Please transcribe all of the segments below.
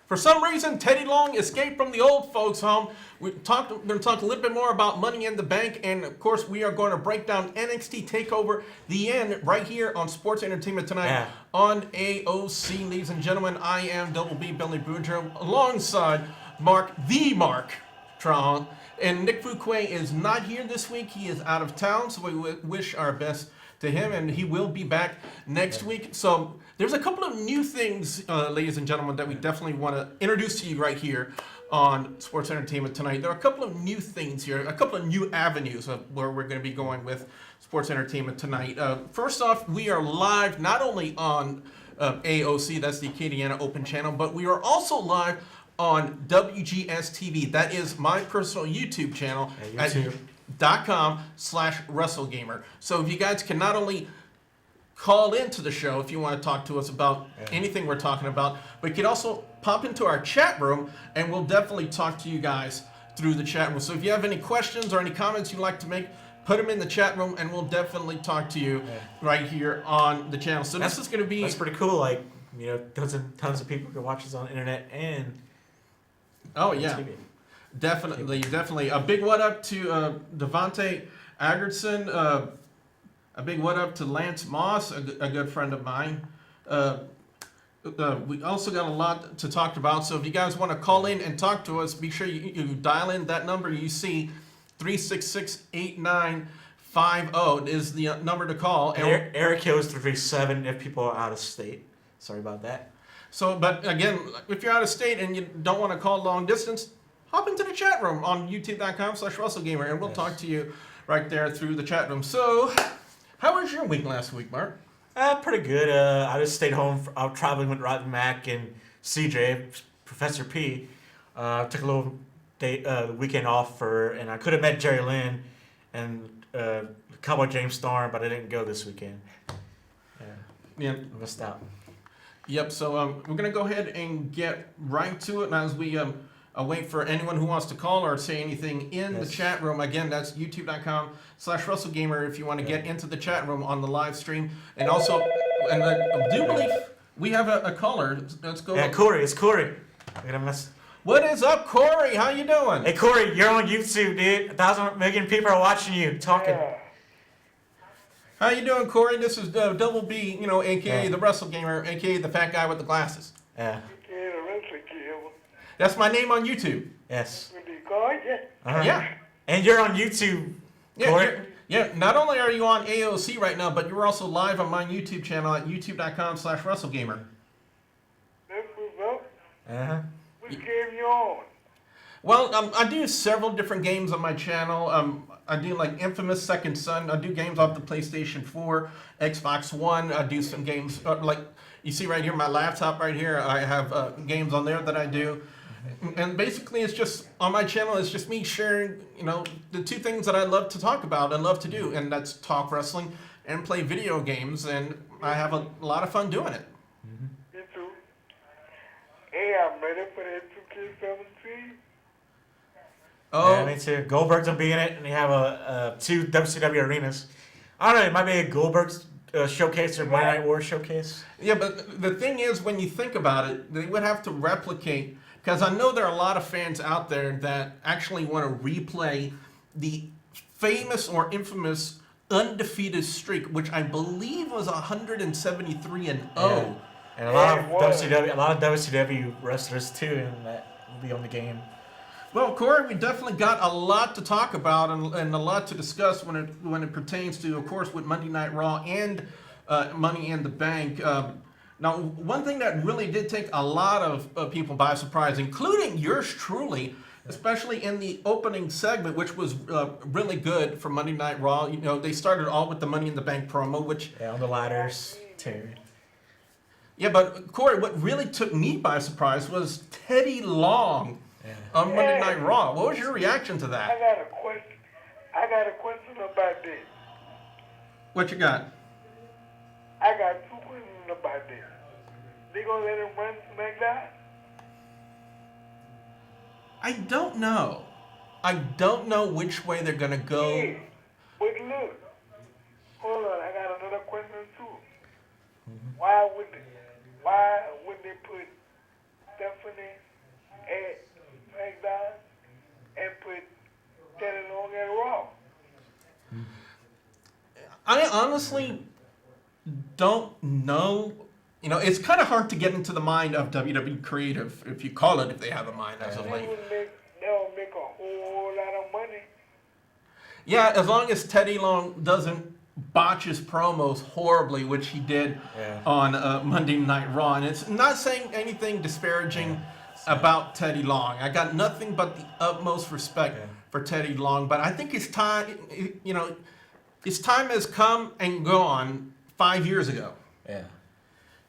For some reason, Teddy Long escaped from the old folks' home. We're going to talk a little bit more about Money in the Bank, and of course, we are going to break down NXT TakeOver The End right here on Sports Entertainment Tonight on AOC. Ladies and gentlemen, I am Double B Billy Boudreaux alongside Mark Trong, and Nick Fuquay is not here this week. He is out of town, so we wish our best to him, and he will be back next week. So there's a couple of new things, ladies and gentlemen, that we definitely want to introduce to you right here on Sports Entertainment Tonight. There are a couple of new things here, a couple of new avenues of where we're going to be going with Sports Entertainment Tonight. First off, we are live not only on AOC, that's the Acadiana Open channel, but we are also live on WGS TV. That is my personal YouTube channel at youtube.com/WrestleGamer. So if you guys can not only call into the show if you want to talk to us about anything we're talking about, but you can also pop into our chat room and we'll definitely talk to you guys through the chat room. So if you have any questions or any comments you'd like to make, put them in the chat room and we'll definitely talk to you right here on the channel. So this is going to be... That's pretty cool. Like, you know, tons of people can watch us on the internet and... Oh, yeah. TV. Definitely. A big what up to Devontae Agerson. A big what up to Lance Moss, a good friend of mine. We also got a lot to talk about, so if you guys want to call in and talk to us, be sure you dial in that number you see, 366-8950 is the number to call. And Eric Hills 337 if people are out of state. Sorry about that. So, but again, if you're out of state and you don't want to call long distance, hop into the chat room on youtube.com/WrestleGamer and we'll talk to you right there through the chat room. So, how was your week last week, Mark? Pretty good. I just stayed home. I was traveling with Rodney Mack and CJ, Professor P. Took a little day, weekend off and I could have met Jerry Lynn and Cowboy James Storm, but I didn't go this weekend. I missed out. Yep, so we're going to go ahead and get right to it. And as we wait for anyone who wants to call or say anything in the chat room, again, that's youtube.com/WrestleGamer if you want to get into the chat room on the live stream. And also, and I do believe we have a caller. Let's go. Yeah, Corey. It's Corey. I'm gonna mess. What is up, Corey? How you doing? Hey, Corey, you're on YouTube, dude. 1,000 million people are watching you, talking. How you doing, Corey? This is Double B, a.k.a. the WrestleGamer, a.k.a. the fat guy with the glasses. Yeah. That's my name on YouTube. Yes. Yeah. And you're on YouTube, Corey. Yeah, not only are you on AOC right now, but you're also live on my YouTube channel at youtube.com/WrestleGamer. Which game you on? Well, I do several different games on my channel. I do like Infamous Second Son. I do games off the PlayStation 4, Xbox One. I do some games like you see right here, my laptop right here. I have games on there that I do. And basically, it's just on my channel. It's just me sharing, the two things that I love to talk about and love to do, and that's talk wrestling and play video games. And I have a lot of fun doing it. Me too. Hey, I'm ready for that 2K17. Oh, yeah, me too. Goldberg's gonna be in it, and they have two WCW arenas. I don't know. It might be a Goldberg's showcase or Monday Night War showcase. Yeah, but the thing is, when you think about it, they would have to replicate. Because I know there are a lot of fans out there that actually want to replay the famous or infamous undefeated streak, which I believe was 173-0. And a lot of WCW wrestlers too, and that will be on the game. Well, Corey, we definitely got a lot to talk about and a lot to discuss when it pertains to, of course, with Monday Night Raw and Money in the Bank. Now, one thing that really did take a lot of people by surprise, including yours truly, especially in the opening segment, which was really good for Monday Night Raw. They started all with the Money in the Bank promo, which... Yeah, on the ladders, too. Yeah, but Corey, what really took me by surprise was Teddy Long on Monday Night Raw. What was your reaction to that? I got a question about this. What you got? I got two questions about this. They gonna let him run SmackDown? I don't know. I don't know which way they're gonna go. Yeah, but look, hold on. I got another question too. Why would they put Stephanie at SmackDown and put Teddy Long at Raw. I honestly don't know. You know, it's kind of hard to get into the mind of WWE Creative, if you call it, if they have a mind as of late. They'll make a whole lot of money. Yeah, as long as Teddy Long doesn't botch his promos horribly, which he did on Monday Night Raw. And it's not saying anything disparaging about Teddy Long. I got nothing but the utmost respect for Teddy Long. But I think his time, you know, his time has come and gone 5 years ago. Yeah.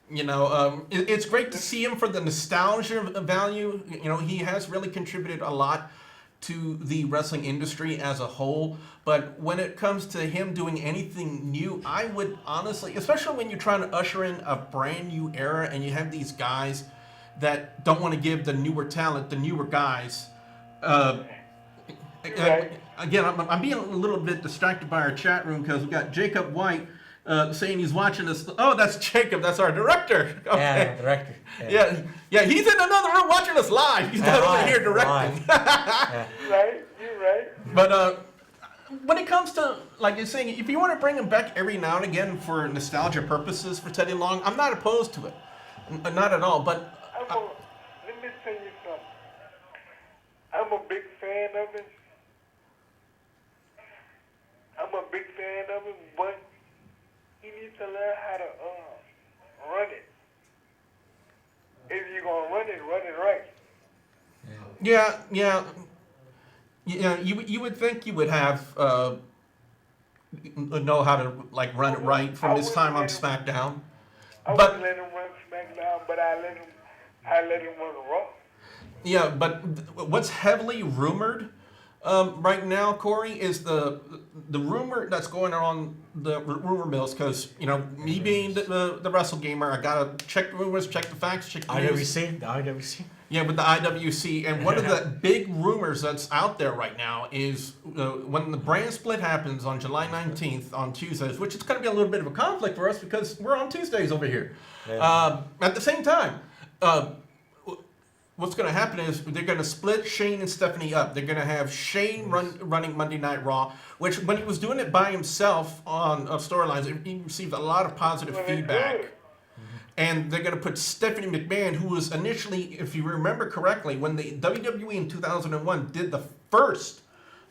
You know, it's great to see him for the nostalgia value. You know, he has really contributed a lot to the wrestling industry as a whole. But when it comes to him doing anything new, I would honestly, especially when you're trying to usher in a brand new era and you have these guys that don't want to give the newer talent, the newer guys. Again, I'm being a little bit distracted by our chat room because we got Jacob White saying he's watching us. Oh, that's Jacob. That's our director. Okay. Yeah, director. Yeah. He's in another room watching us live. He's not over here directing. You're right. But when it comes to, like you're saying, if you want to bring him back every now and again for nostalgia purposes for Teddy Long, I'm not opposed to it. Not at all. But let me tell you something. I'm a big fan of him. But he needs to learn how to run it. If you're gonna run it right. Yeah. You would think you would have know how to like run it right from his time on SmackDown. I wouldn't let him run SmackDown, but I let him run Raw. Yeah, but what's heavily rumored right now, Corey, is the rumor that's going on the rumor mills. Because you know, me being the Wrestle Gamer, I gotta check the rumors, check the facts, check the news. The IWC. Yeah, with the IWC, and one of the big rumors that's out there right now is when the brand split happens on July 19th on Tuesdays, which is going to be a little bit of a conflict for us because we're on Tuesdays over here. Yeah. At the same time, what's going to happen is they're going to split Shane and Stephanie up. They're going to have Shane running Monday Night Raw, which when he was doing it by himself on storylines, he received a lot of positive feedback. Good. And they're going to put Stephanie McMahon, who was initially, if you remember correctly, when the WWE in 2001 did the first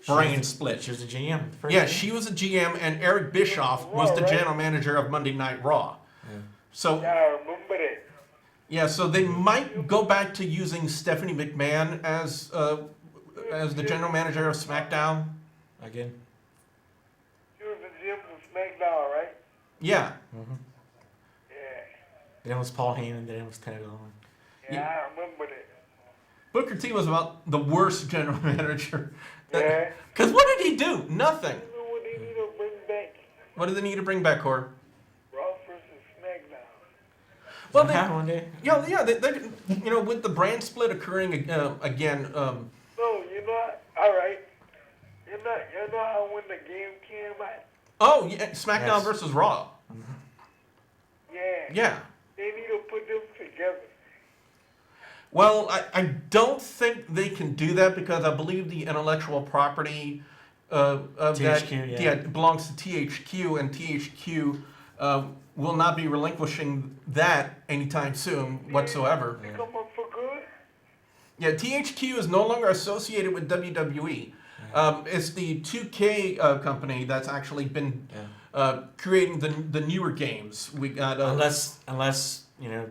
brand split. She was a GM. Yeah, she was a GM, and Eric Bischoff was the general manager of Monday Night Raw. Yeah. So, Yeah, I remember that. yeah, so they might go back to using Stephanie McMahon as the general manager of SmackDown. Again. She was the GM for SmackDown, right? Yeah. Mm-hmm. Yeah. Then it was Paul Heenan. Then it was Teddy Long. Yeah, I remember that. Booker T was about the worst general manager. Yeah. Because what did he do? Nothing. You know what they need to bring back? What do they need to bring back, Cor? Raw versus SmackDown. Well, One day. they, you know, with the brand split occurring again. No, you know, all right. You know how when the game came out? Oh, yeah, SmackDown versus Raw. Yeah. Yeah. They need to put them together. Well, I don't think they can do that because I believe the intellectual property of THQ, that belongs to THQ, and THQ will not be relinquishing that anytime soon whatsoever. They come up for good? Yeah, THQ is no longer associated with WWE. It's the 2K company that's actually been creating the newer games. We got unless you know,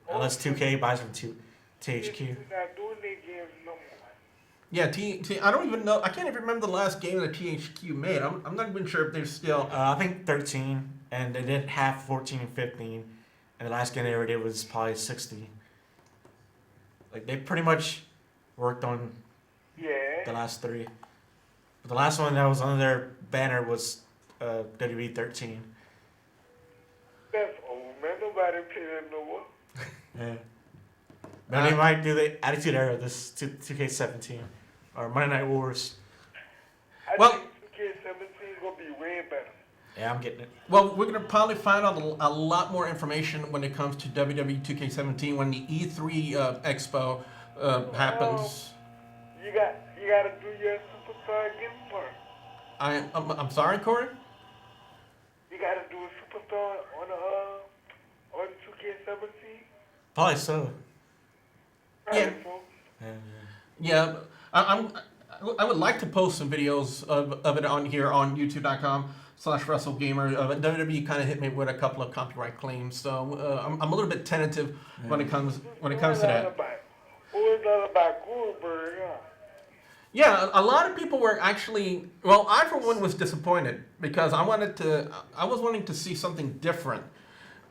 unless 2K buys from THQ. They're not doing their games no more. Yeah, I don't even know. I can't even remember the last game that THQ made. I'm not even sure if they're still. I think 13, and they did have 14 and 15, and the last game they ever did was probably 60. Like they pretty much worked on the last 3. But the last one that was under their banner was WWE 13. That's old, man. Nobody playing that no more. Yeah. But they might do the Attitude Era, this 2K17, or Monday Night Wars. I Well- think 2K17 is going to be way better. Yeah, I'm getting it. Well, we're gonna probably find out a lot more information when it comes to WWE 2K17 when the E3 Expo happens. You gotta do your superstar gift part. I'm sorry, Corey. You gotta do a superstar on 2K17. Probably so. Yeah. Right, folks? Yeah, I would like to post some videos of it on here on YouTube.com/WrestleGamer. WWE kind of hit me with a couple of copyright claims, so I'm a little bit tentative when it comes to that. Who is that about Goldberg? Huh? Yeah, a lot of people were actually. Well, I for one was disappointed because I was wanting to see something different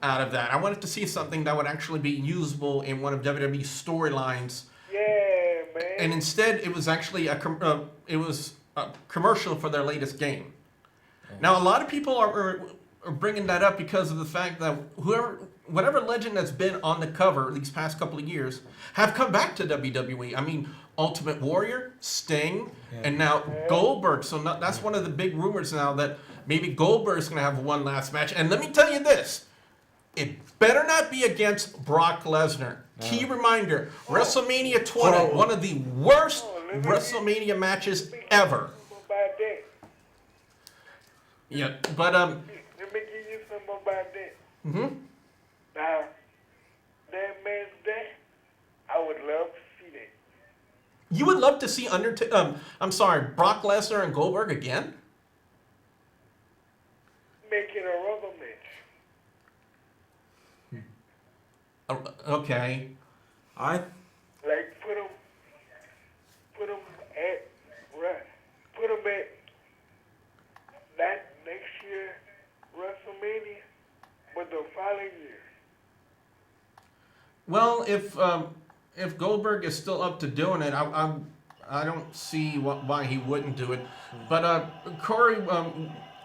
out of that. I wanted to see something that would actually be usable in one of WWE's storylines. Yeah, man. And instead, it was actually a commercial for their latest game. Now, a lot of people are bringing that up because of the fact that whatever legend that's been on the cover these past couple of years have come back to WWE. I mean, Ultimate Warrior, Sting, and now Goldberg. So that's one of the big rumors now that maybe Goldberg's going to have one last match. And let me tell you this. It better not be against Brock Lesnar. Key reminder, WrestleMania 20, one of the worst WrestleMania matches ever. About that. Yeah, but Let me give you something about that. mhm. Now, that man's day, I would love to see that. You would love to see Brock Lesnar and Goldberg again? Make it a rubber match. Okay. Like put them at that next year WrestleMania, but the following year. Well, if Goldberg is still up to doing it, I don't see why he wouldn't do it. But Corey,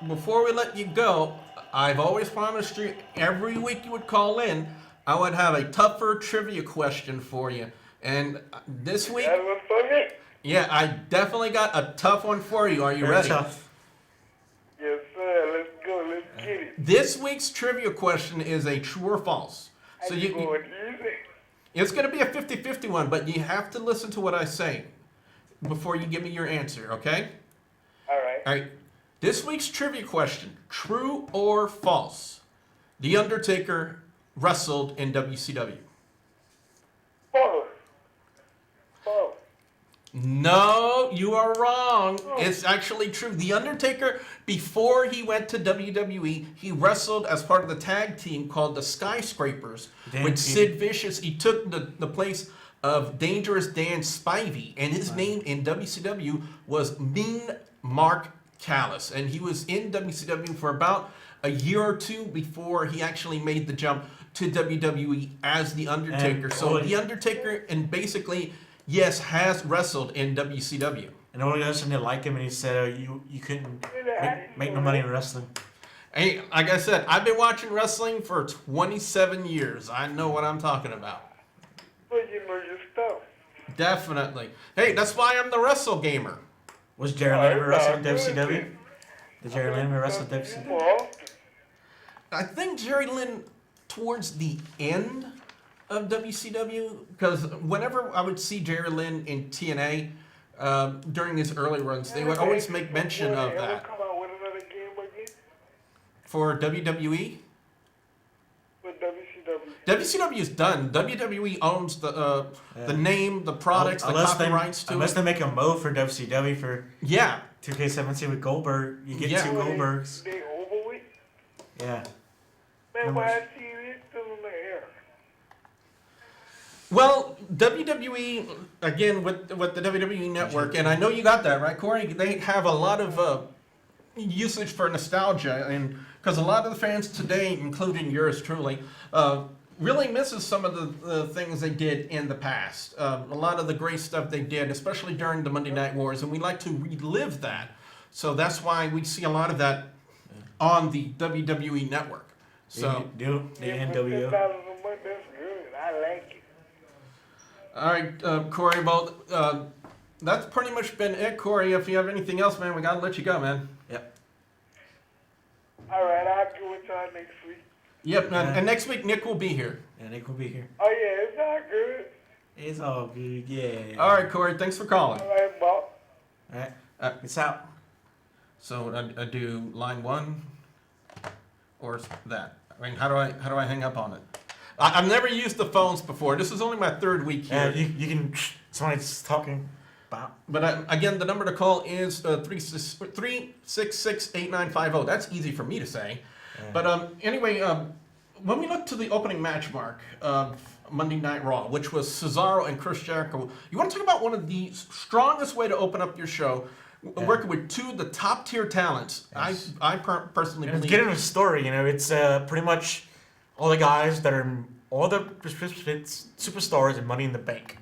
before we let you go, I've always promised you every week you would call in, I would have a tougher trivia question for you. And this week, That was for me. yeah, I definitely got a tough one for you. Are you ready? Tough. Yes, sir. Let's go. Let's get it. This week's trivia question is a true or false. So How you going easy? it's going to be a 50-50 one, but you have to listen to what I say before you give me your answer, okay? All right. All right. This week's trivia question, true or false? The Undertaker wrestled in WCW. False. False. No, you are wrong. It's actually true. The Undertaker, before he went to WWE, he wrestled as part of the tag team called the Skyscrapers with Sid Vicious. He took the place of Dangerous Dan Spivey, and his name in WCW was Mean Mark Callis. And he was in WCW for about a year or two before he actually made the jump to WWE as The Undertaker. So The Undertaker, and basically, yes, has wrestled in WCW. And the only person didn't like him, and he said, you couldn't make no money in wrestling. Hey, like I said, I've been watching wrestling for 27 years. I know what I'm talking about. Well, you know your stuff. Definitely. Hey, that's why I'm the Wrestle Gamer. Was Jerry Lynn ever wrestled in WCW? Did Jerry Lynn ever wrestle in WCW? Well, I think Jerry Lynn towards the end of WCW, because whenever I would see Jerry Lynn in TNA during his early runs, they would always make mention of that. Come out with another game again For WWE, with WCW. WCW is done. WWE owns the name, the products, the copyrights to unless it. they make a mode for WCW for Yeah. 2K17 with Goldberg, you get Yeah. two Goldbergs. They over with. Yeah. Man, why I see you still in the air? Well, WWE, again, with the WWE Network, and I know you got that, right, Corey? They have a lot of usage for nostalgia, and because a lot of the fans today, including yours truly, really misses some of the things they did in the past. A lot of the great stuff they did, especially during the Monday Night Wars, and we like to relive that. So that's why we see a lot of that on the WWE Network. So, the NWO. $10 a month, that's good. I like it. all right, Corey, well, that's pretty much been it, Corey. If you have anything else, man, we got to let you go, man. Yep. All right, I'll get with y'all next week. Yep, and next week Nick will be here. And Nick will be here. Oh, yeah, it's all good. It's all good, yeah. All right, Corey, thanks for calling. All right, Bob. All right. It's out. So I do line 1 or that. I mean, how do I hang up on it? I've never used the phones before. This is only my 3rd week here. You can. Somebody's talking about. But again, the number to call is 366-8950. That's easy for me to say. But anyway, when we look to the opening match, Mark, of Monday Night Raw, which was Cesaro and Chris Jericho, you want to talk about one of the strongest way to open up your show, working with 2 of the top tier talents. Yes. I personally believe. Get into the story, it's pretty much all the guys that are all the superstars in Money in the Bank.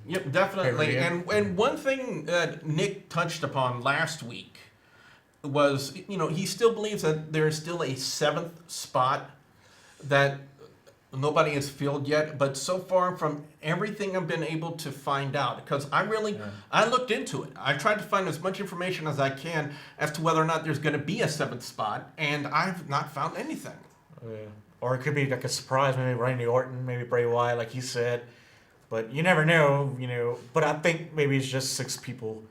Yep, definitely. Hey, And one thing that Nick touched upon last week was, he still believes that there is still a 7th spot that nobody has filled yet. But so far, from everything I've been able to find out, because I looked into it. I tried to find as much information as I can as to whether or not there's going to be a 7th spot, and I've not found anything. Or it could be like a surprise, maybe Randy Orton, maybe Bray Wyatt, like you said. But you never know, But I think maybe it's just 6 people.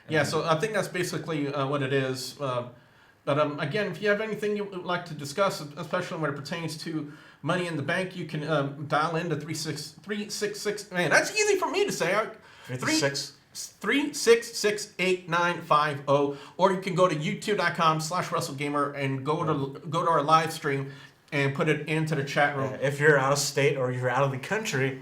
Yeah, so I think that's basically what it is. But again, if you have anything you would like to discuss, especially when it pertains to Money in the Bank, you can dial in to 366. Man, that's easy for me to say. 366-8950, or you can go to youtube.com/WrestleGamer and go to our live stream and put it into the chat room. If you're out of state or you're out of the country,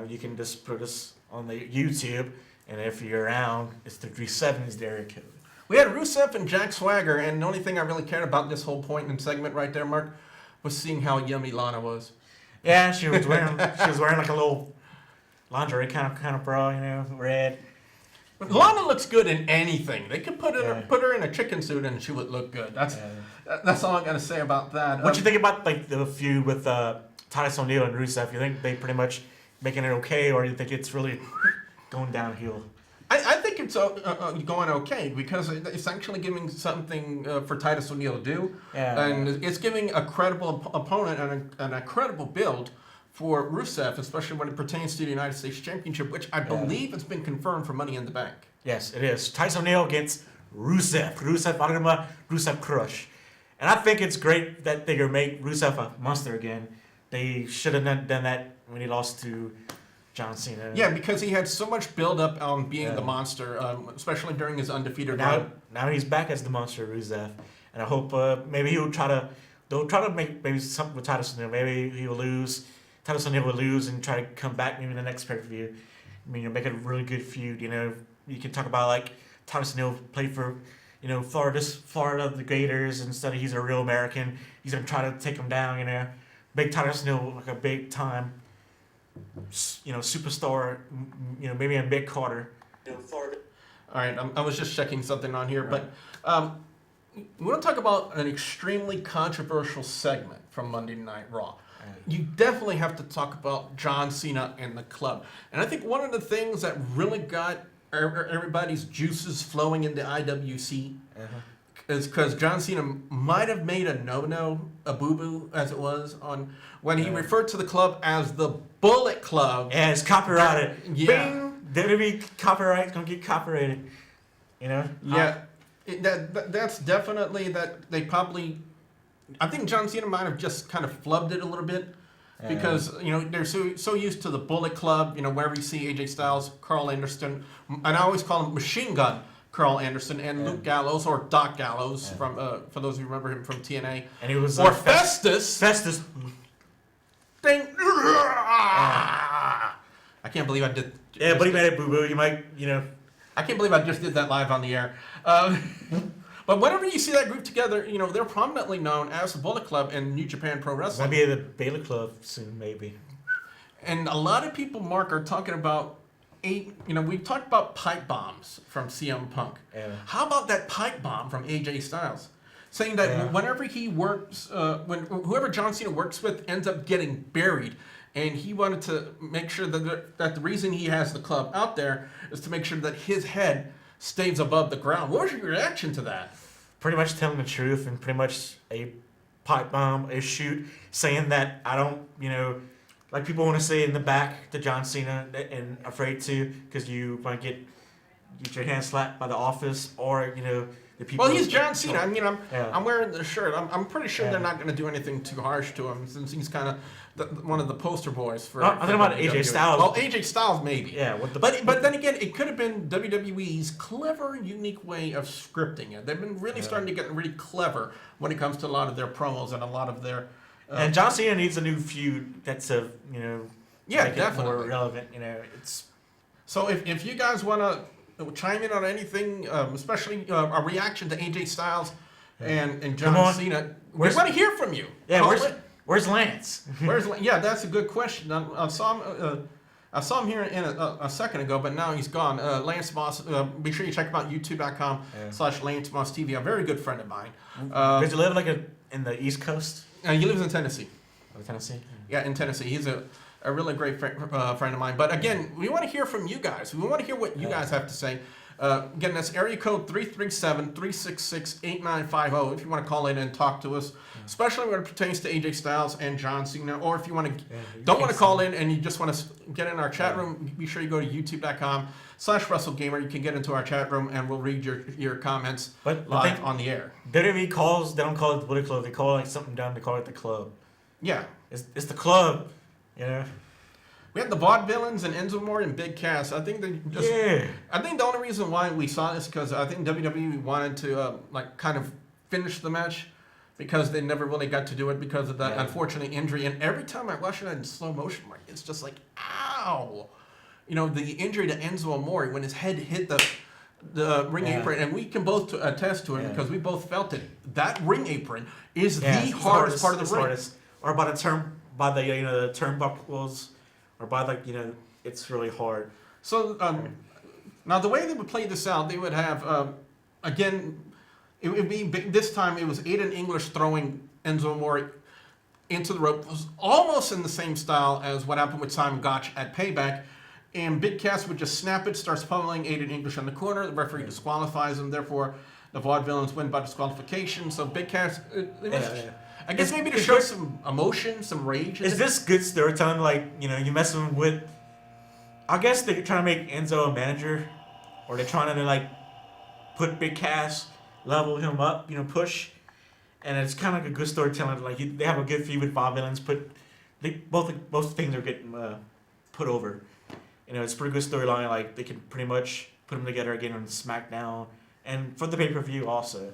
you can just put us on the YouTube. And if you're around, it's the 37 is the area code. We had Rusev and Jack Swagger, and the only thing I really cared about this whole point and segment right there, Mark, was seeing how yummy Lana was. Yeah, she was wearing like a little lingerie kind of bra, red. But Lana looks good in anything. They could put her in a chicken suit and she would look good. That's all I got to say about that. What you think about like the feud with Titus O'Neil and Rusev? You think they pretty much making it okay, or you think it's really going downhill? I think it's going okay because it's actually giving something for Titus O'Neil to do, and it's giving a credible opponent and a credible build for Rusev, especially when it pertains to the United States Championship, which I believe has been confirmed for Money in the Bank. Yes, it is. Titus O'Neil against Rusev. Rusev Crush. And I think it's great that they're going to make Rusev a monster again. They should have done that when he lost to John Cena. Yeah, because he had so much build-up on being the monster, especially during his undefeated run. Now he's back as the monster, Rusev. And I hope maybe they'll try to make maybe something with Titus O'Neil. Maybe he will lose. Titus O'Neil will lose and try to come back maybe in the next pay-per-view. I mean, you'll make it a really good feud. You can talk about like Titus O'Neil played for, Florida the Gators instead of he's a real American. He's gonna try to take him down. Big Titus O'Neil like a big time, superstar. Maybe a Big Carter. Florida. All right, I was just checking something on here, but we want to talk about an extremely controversial segment from Monday Night Raw. You definitely have to talk about John Cena and the club. And I think one of the things that really got everybody's juices flowing in the IWC is because John Cena might have made a boo-boo, as it was, on when he referred to the club as the Bullet Club. Yeah, it's copyrighted. Yeah. Bing! WWE copyright going to get copyrighted. Yeah. That's definitely that they probably... I think John Cena might have just kind of flubbed it a little bit because, they're so used to the Bullet Club, wherever you see AJ Styles, Carl Anderson, and I always call him Machine Gun Carl Anderson and Luke Gallows, or Doc Gallows, from for those who remember him from TNA. And he was... Or Festus. Festus. Ding. I can't believe I did... Yeah, but he made it boo-boo. You might, I can't believe I just did that live on the air. But whenever you see that group together, they're prominently known as the Bullet Club in New Japan Pro Wrestling. Maybe the Baylor Club soon, maybe. And a lot of people, Mark, are talking about we talked about pipe bombs from CM Punk. Yeah. How about that pipe bomb from AJ Styles? Saying that whenever he works, when whoever John Cena works with ends up getting buried, and he wanted to make sure that the reason he has the club out there is to make sure that his head stays above the ground. What was your reaction to that? pretty much telling the truth and pretty much a pipe bomb, a shoot, saying that I don't, like people want to say in the back to John Cena and afraid to because you might get your hand slapped by the office or, the people. Well, he's John Cena. I mean, I'm Yeah. I'm wearing the shirt. I'm pretty sure Yeah. they're not going to do anything too harsh to him since he's kind of one of the poster boys for. I'm thinking about AJ WWE. Styles. Well, AJ Styles maybe. Yeah, But then again, it could have been WWE's clever, unique way of scripting it. They've been really starting to get really clever when it comes to a lot of their promos and a lot of their. and John Cena needs a new feud that's Yeah, make it definitely. more relevant. It's So if you guys want to chime in on anything, especially a reaction to AJ Styles and Come John on. Cena, we Where's- want to hear from you. yeah. Call Where's it. where's Lance? Yeah, that's a good question. I saw him here in a second ago, but now he's gone. Lance Moss. Be sure you check him out youtube.com/Lance Moss TV. A very good friend of mine. Does he live in the East Coast He lives in Tennessee. of Tennessee? Yeah, in Tennessee. He's a really great friend of mine. But again, we want to hear from you guys. We want to hear what you guys have to say. Again, that's area code 337-366-8950 if you want to call in and talk to us, especially when it pertains to AJ Styles and John Cena. Or if you want to don't want to call in and you just want to get in our chat room, be sure you go to youtube.com/WrestleGamer. You can get into our chat room and we'll read your comments But the live thing- on the air. WWE calls. They don't call it the Bullet Club. They call it like something dumb. They call it the club. Yeah. It's the club. We had the Vaudevillains and Enzo Amore and Big Cass. I think they just. Yeah. I think the only reason why we saw this because I think WWE wanted to kind of finish the match because they never really got to do it because of that unfortunate injury. And every time I watch it in slow motion, it's just like, ow! The injury to Enzo Amore when his head hit the ring apron, and we can both attest to it because we both felt it. That ring apron is the it's hardest part of the ring. hardest. Or by the the turnbuckles, or by it's really hard. So now the way they would play this out, they would have again, it would be this time it was Aiden English throwing Enzo Amore into the rope. It was almost in the same style as what happened with Simon Gotch at Payback. And Big Cass would just snap it, starts pummeling Aiden English in the corner. The referee disqualifies him. Therefore, the Vaudevillains win by disqualification. So Big Cass, I guess maybe to show some emotion, some rage. Is this good storytelling? You messing with. I guess they're trying to make Enzo a manager, or they're trying to put Big Cass, level him up, push, and it's kind of like a good storytelling. They have a good feud with Vaudevillains, both things are getting put over. It's a pretty good storyline. They can pretty much put them together again on SmackDown, and for the pay-per-view also.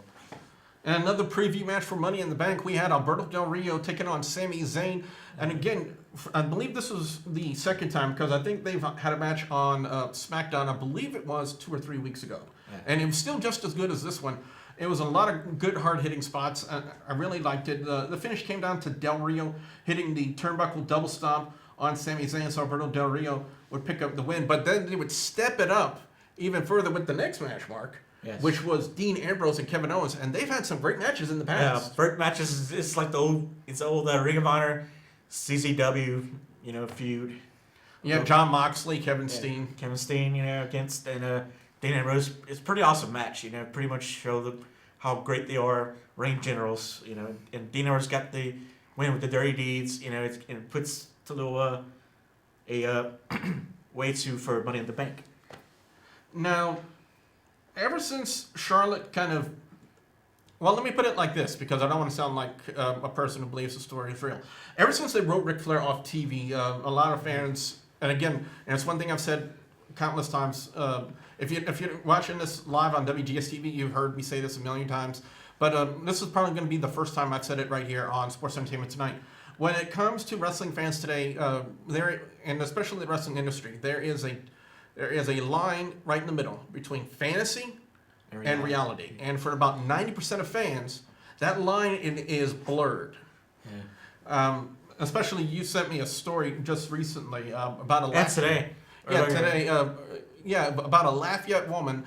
And another preview match for Money in the Bank, we had Alberto Del Rio taking on Sami Zayn. And again, I believe this was the second time because I think they've had a match on SmackDown. I believe it was 2 or 3 weeks ago. Yeah. And it was still just as good as this one. It was a lot of good, hard-hitting spots. I really liked it. The finish came down to Del Rio hitting the turnbuckle double stomp on Sami Zayn, so Alberto Del Rio would pick up the win. But then they would step it up even further with the next match, Mark. Yes. Which was Dean Ambrose and Kevin Owens, and they've had some great matches in the past. Great matches. It's like the old Ring of Honor, CCW, feud. Yeah, John Moxley, Kevin Steen. Kevin Steen, against Dean Ambrose. It's a pretty awesome match. Pretty much show them how great they are, ring generals. And Dean Ambrose got the win with the Dirty Deeds. It puts a little a way for Money in the Bank. Now, ever since Charlotte let me put it like this because I don't want to sound like a person who believes the story is real. Ever since they wrote Ric Flair off TV, a lot of fans, and it's one thing I've said countless times. If you're watching this live on WGS TV, you've heard me say this a million times. But this is probably going to be the first time I've said it right here on Sports Entertainment Tonight. When it comes to wrestling fans today, and especially the wrestling industry, there is a line right in the middle between fantasy and reality. And for about 90% of fans, that line is blurred. Yeah. Especially you sent me a story just recently about a Today. About a Lafayette woman.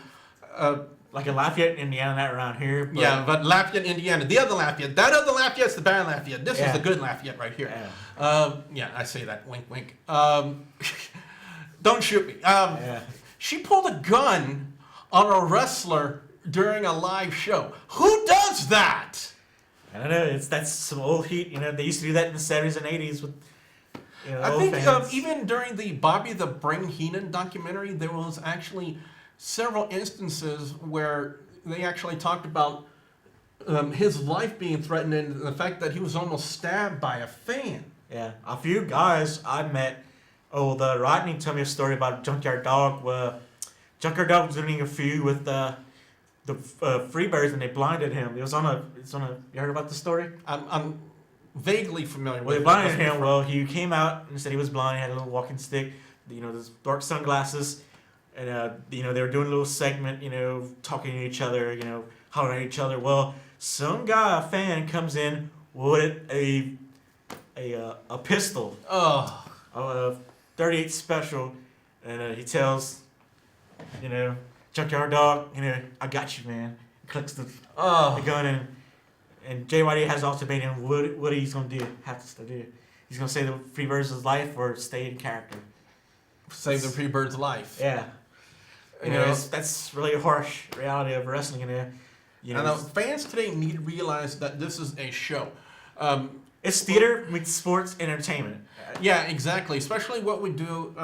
Like a Lafayette, Indiana, not around here. But Lafayette, Indiana. The other Lafayette. That other Lafayette's the bad Lafayette. This is the good Lafayette right here. Yeah. I say that. Wink, wink. Don't shoot me. She pulled a gun on a wrestler during a live show. Who does that? I don't know. That's some old heat. You know, they used to do that in the 70s and 80s with. You know, I old think fans. even during the Bobby the Brain Heenan documentary, there was actually several instances where they actually talked about his life being threatened and the fact that he was almost stabbed by a fan. Yeah, a few guys I met. Oh, the Rodney told me a story about Junkyard Dog. Junkyard Dog was doing a feud with the Freebirds and they blinded him. It was on a. You heard about the story? I'm vaguely familiar Well, with they it. blinded him. Well, he came out and said he was blind. He had a little walking stick. You know, those dark sunglasses, and you know they were doing a little segment. You know, talking to each other. You know, hollering at each other. Well, some guy, a fan, comes in with a pistol. Oh. A 38 special, and he tells, you know, Junkyard Dog, you know, I got you, man. He clicks the gun in, and JYD has ultimatum what he's gonna do. Has to do. He's gonna save the Freebirds' life or stay in character. Save the Freebird's life. Yeah. You know, that's really a harsh reality of wrestling. You know, fans today need to realize that this is a show. it's theater meets sports entertainment. Yeah, exactly. Especially what we do,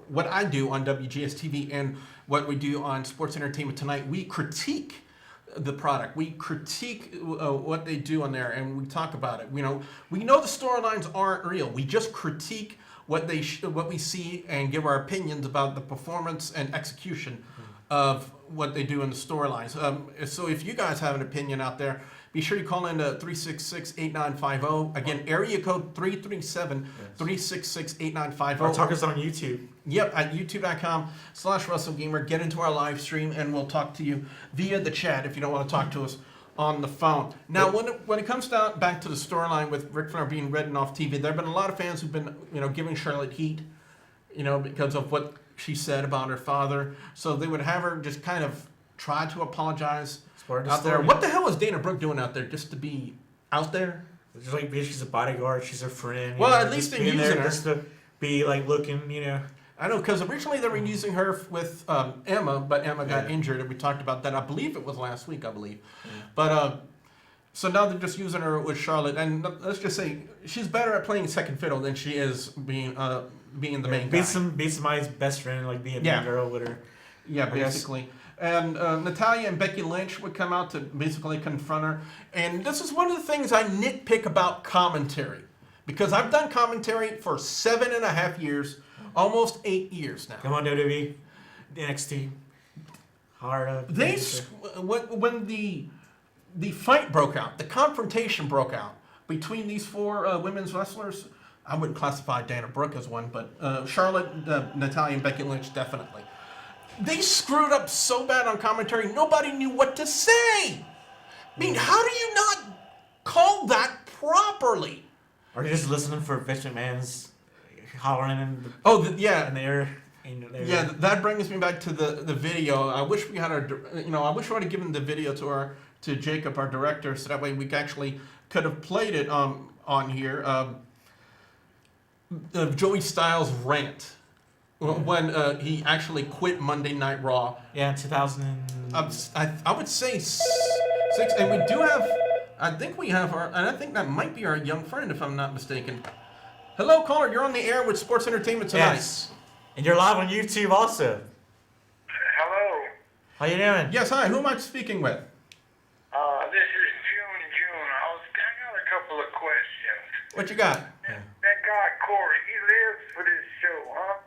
what I do on WGS TV and what we do on Sports Entertainment Tonight. We critique the product. We critique what they do on there, and we talk about it. We know the storylines aren't real. We just critique what what we see and give our opinions about the performance and execution of what they do in the storylines. So if you guys have an opinion out there, be sure you call in to 366-8950. Again, area code 337-366-8950. Or talk us on YouTube. Yep, at youtube.com/WrestleGamer. Get into our live stream and we'll talk to you via the chat if you don't want to talk to us on the phone. Now, when it comes down back to the storyline with Ric Flair being written off TV, there have been a lot of fans who've been, giving Charlotte heat, because of what she said about her father. So they would have her just kind of try to apologize out there. What the hell is Dana Brooke doing out there just to be out there? Just like she's a bodyguard, she's her friend. Well, at least they're using her just to be like looking, I know, because originally they were using her with Emma, but Emma got injured, and we talked about that. I believe it was last week, But so now they're just using her with Charlotte, and let's just say she's better at playing second fiddle than she is being the main guy. Be somebody's best friend, like being a mean girl with her. Yeah, basically. And Natalya and Becky Lynch would come out to basically confront her. And this is one of the things I nitpick about commentary. Because I've done commentary for 7.5 years, almost 8 years now. Come on, WWE, NXT, hard up. When the fight broke out, the confrontation broke out between these four women's wrestlers, I wouldn't classify Dana Brooke as one, but Charlotte, Natalya, and Becky Lynch definitely. They screwed up so bad on commentary, nobody knew what to say. I mean, how do you not call that properly? Are you just listening for Vince McMahon's hollering in the air? Yeah, that brings me back to the video. I wish we had I wish we would have given the video to Jacob, our director, so that way we actually could have played it on here. Joey Styles' rant. When he actually quit Monday Night Raw. Yeah, 2000. I would say 6, and we do have. I think we have and I think that might be our young friend, if I'm not mistaken. Hello, caller. You're on the air with Sports Entertainment Tonight. Yes, and you're live on YouTube also. Hello. How you doing? Yes, hi. Who am I speaking with? This is June. I got a couple of questions. What you got? That guy Corey, he lives for this show, huh?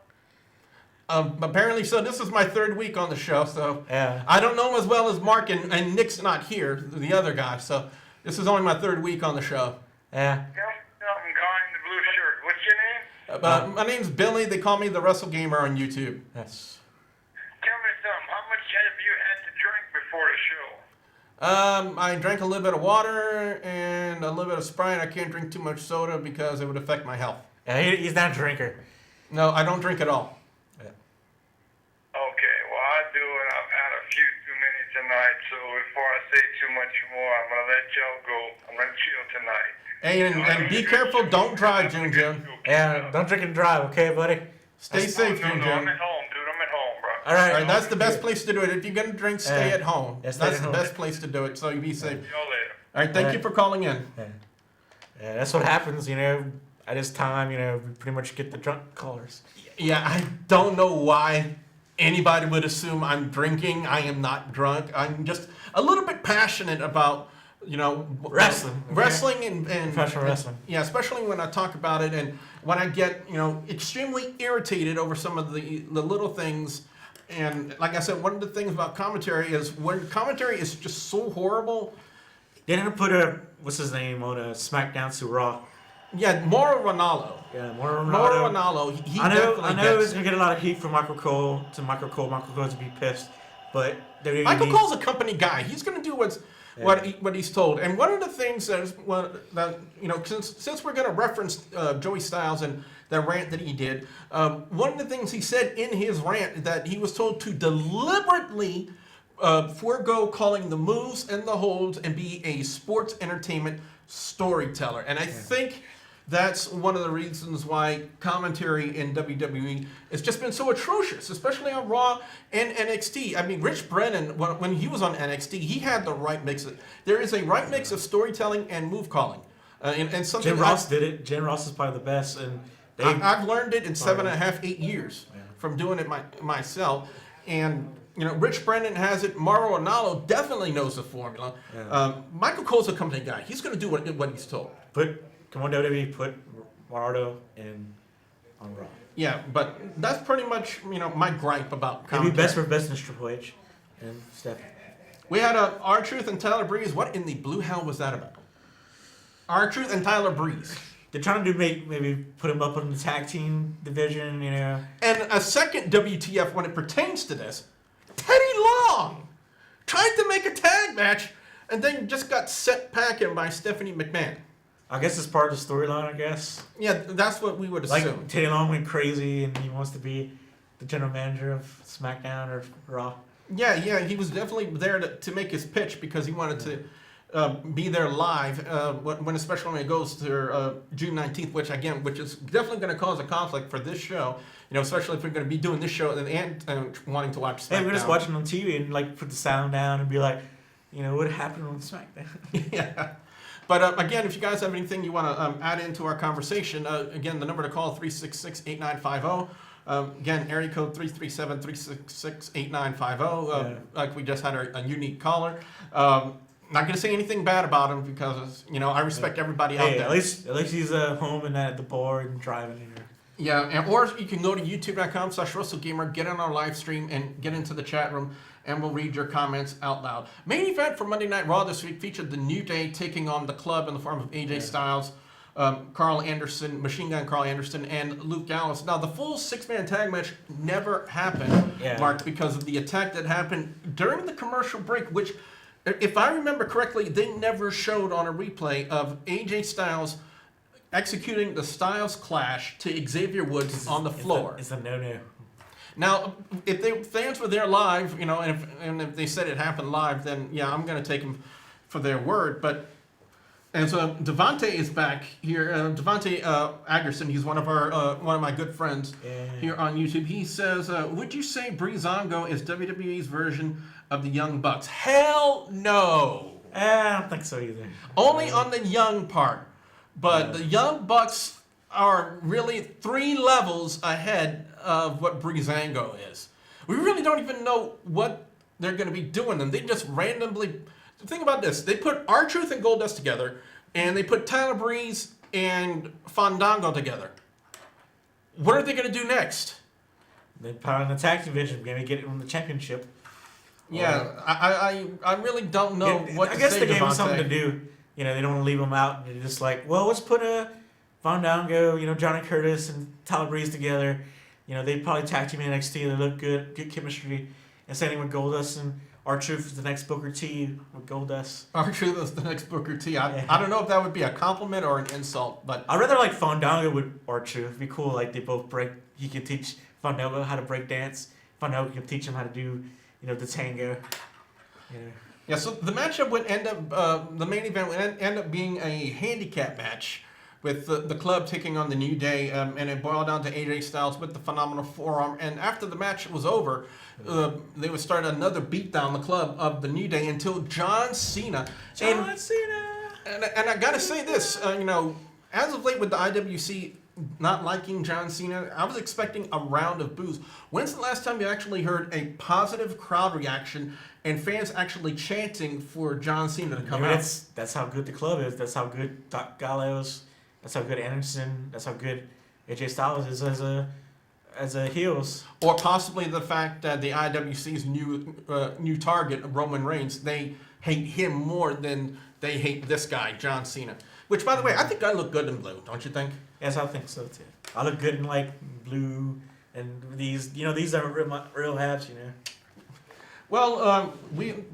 Apparently so. This is my 3rd week on the show, so Yeah. I don't know him as well as Mark, and Nick's not here, the other guy. So this is only my 3rd week on the show. Yeah. Tell me something, guy in the blue shirt. What's your name? My name's Billy. They call me the Wrestle Gamer on YouTube. Yes. Tell me something. How much have you had to drink before the show? I drank a little bit of water and a little bit of Sprite. I can't drink too much soda because it would affect my health. Yeah, he's not a drinker. No, I don't drink at all. Okay, well, I do, and I've had a few too many tonight, so before I say too much more, I'm going to let y'all go. I'm going to chill tonight. Hey, and be careful. Don't drive, June. Yeah, don't drink and drive, okay, buddy? Stay safe, June. I'm at home, dude. I'm at home, bro. All right. All right, that's the best place to do it. If you're gonna drink, stay at home. Yeah, stay That's at the home. best place to do it. So you be safe. Y'all later. All right, thank you for calling in. Yeah, that's what happens, at this time, we pretty much get the drunk callers. Yeah, I don't know why anybody would assume I'm drinking. I am not drunk. I'm just a little bit passionate about, Wrestling. wrestling and Professional wrestling. Yeah, especially when I talk about it and when I get, extremely irritated over some of the little things. And like I said, one of the things about commentary is when commentary is just so horrible. They didn't put what's his name, on a SmackDown to Raw. Yeah, Mauro Ranallo. Yeah, Mauro Ranallo. He I definitely know gets he's gonna get a lot of heat from Michael Cole. Michael Cole's be pissed, but WWE Michael needs- Cole's a company guy. He's going to do what he's told. And one of the things since we're going to reference Joey Styles and the rant that he did, one of the things he said in his rant that he was told to deliberately forego calling the moves and the holds and be a sports entertainment storyteller. And I think that's one of the reasons why commentary in WWE has just been so atrocious, especially on Raw and NXT. I mean, Rich Brennan, when he was on NXT, he had the right mix. There is a right mix of storytelling and move calling. And something Jim Ross did it. Jim Ross is probably the best. And I've learned it in 7.5, 8 years from doing it myself. And, Rich Brennan has it. Mauro Ranallo definitely knows the formula. Yeah. Michael Cole's a company guy. He's going to do what he's told. Come on, WWE, put Mauro on Raw. Yeah, but that's pretty much, my gripe about It'd commentary. be best for business, Triple H and Stephanie. We had R-Truth and Tyler Breeze. What in the blue hell was that about? R-Truth and Tyler Breeze. They're trying to maybe put him up in the tag team division, And a second WTF when it pertains to this, Teddy Long tried to make a tag match and then just got set packing by Stephanie McMahon. I guess it's part of the storyline, I guess. Yeah, that's what we would assume. Like, Teddy Long went crazy and he wants to be the general manager of SmackDown or Raw. Yeah, he was definitely there to make his pitch because he wanted to be there live, especially when it goes to June 19th, which is definitely going to cause a conflict for this show. Especially if we're going to be doing this show and wanting to watch SmackDown. Hey, we're just watching on TV and put the sound down and be like, what happened on SmackDown? Yeah. But again, if you guys have anything you want to add into our conversation, again, the number to call 366-8950. Again, area code 337-366-8950. Like we just had a unique caller. Not going to say anything bad about him because I respect everybody out there. At least he's home and at the bar and driving. Yeah, or you can go to youtube.com/WrestleGamer, get on our live stream, and get into the chat room, and we'll read your comments out loud. Main event for Monday Night Raw this week featured the New Day taking on the Club in the form of AJ Styles, Carl Anderson, Machine Gun Carl Anderson, and Luke Gallows. Now, the full six-man tag match never happened, Mark, because of the attack that happened during the commercial break, which, if I remember correctly, they never showed on a replay of AJ Styles executing the Styles Clash to Xavier Woods on the floor. It's a no-no. Now, if the fans were there live, and if they said it happened live, then yeah, I'm going to take them for their word. And so Devontae is back here. Devontae Agerson, he's one of my good friends here on YouTube. He says, "Would you say Breezango is WWE's version of the Young Bucks?" Hell no. I don't think so either. Only on the young part. But the Young Bucks are really 3 levels ahead of what Breezango is. We really don't even know what they're going to be doing. And they just randomly... Think about this. They put R-Truth and Goldust together, and they put Tyler Breeze and Fandango together. What are they going to do next? They put on the tag division, maybe get it on the championship. Yeah, I really don't know what to say. I guess they gave him Devontae. something to do. They don't want to leave him out. They're just like, well, let's put Fandango, Johnny Curtis and Tyler Breeze together. They probably tag team in NXT. They look good chemistry. And same thing with Goldust and R-Truth is the next Booker T with Goldust. R-Truth is the next Booker T. I don't know if that would be a compliment or an insult, but I'd rather like Fandango with R-Truth. It'd be cool. Like they both break. He can teach Fandango how to break dance. Fandango can teach him how to do, the tango. Yeah, so the matchup would end up, the main event would end up being a handicap match with the club taking on the New Day, and it boiled down to AJ Styles with the phenomenal forearm. And after the match was over, they would start another beatdown, the club of the New Day, until John Cena. John Cena. And I gotta say this, as of late with the IWC not liking John Cena, I was expecting a round of boos. When's the last time you actually heard a positive crowd reaction and fans actually chanting for John Cena to come out? That's how good the club is. That's how good Doc Gallows. That's how good Anderson. That's how good AJ Styles is as a heels. Or possibly the fact that the IWC's new target, Roman Reigns, they hate him more than they hate this guy, John Cena. Which, by the way, I think I look good in blue, don't you think? Yes, I think so too. I look good in like blue, and these are real hats, Well,